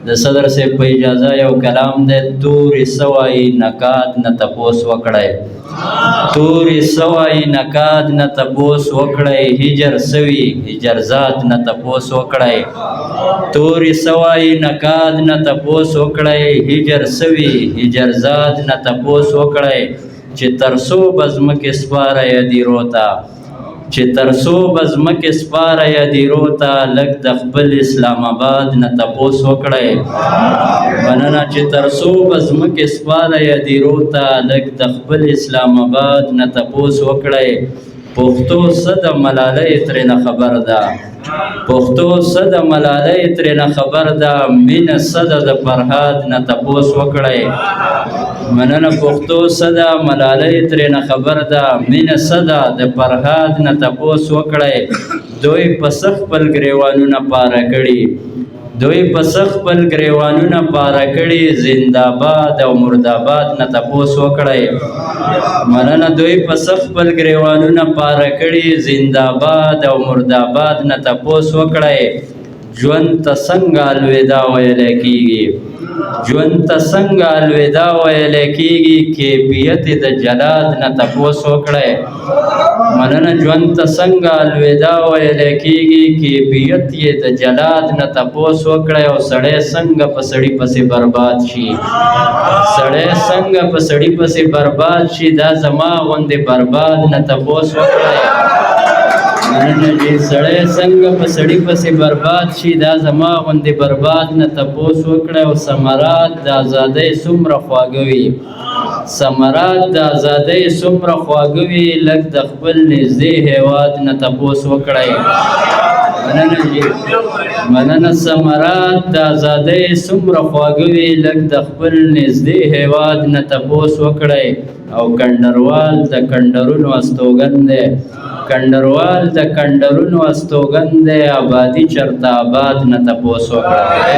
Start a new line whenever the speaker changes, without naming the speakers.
د صدر سے په اجازه یو کلام دی تورې سوای نکاد نه تپوس وکړی تورې سوای نکاد نه تپوس وکړی هجر سوي هجر زاد نه تپوس وکړی تورې سوای نکاد نه تپوس وکړی هجر سوي هجر زاد نه تپوس وکړی چې ترسو بزمکې سپاره یدي روته چې ترسو بزمکې سپاره یدي روته لږ د خپل اسلام آباد نه تپوس وکړی مننه چې ترسو بزمکې سپاره یدي روته لږ د خپل اسلام آباد نه تپوس وکړی پښتو څه د ملالۍ ترېنه خبر ده پښتو څه د ملالۍ ترېنه خبر ده مینه څه ده د فرهاد نه تپوس وکړی مننه پښتو څه ده ملالۍ ترېنه خبر ده مینه څه ده د فرهاد نه تپوس وکړی دوی پسه خپل ګریوانونه پاره کړي دوی پسه خپل ګریوانونه پاره کړي زنده‌باد او مرده‌باد نه تپوس وکړی مننه دوی پسه خپل ګریوانونه پاره کړي زنده‌باد او مرده‌باد نه تپوس وکړی ژوند ته څنګه الوداع ویلی کېږي ژوند ته څنګه الوداع ویلی کېږي کیفیت د جلاد نه تپوس وکړی مننه ژوند ته څنګه الوداع ویلی کېږي کیفیت یې د جلاد نه تپوس وکړی او سړی څنګه په سړي پسې برباد شي سړی څنګه په سړي پسې برباد شي دا زما غوندې برباد نه تپوس وکړی مننه چې سړی څنګه په سړي پسې برباد شي دا زما غوندې برباد نه تپوس وکړی او ثمرات د ازادۍ څومره خواږه وي ثمرات د ازادۍ څومره خواږه وي لږ د خپل نږدې هیواد نه تپوس وکړی مننه ثمرات د ازادۍ څومره خواږه وي لږ د خپل نږدې هیواد نه تپوس وکړی او کنډروال د کنډرونو استوګن دی کنډروال د کنډرونو استوګن دی آبادي چرته آباد نه تپوس وکړی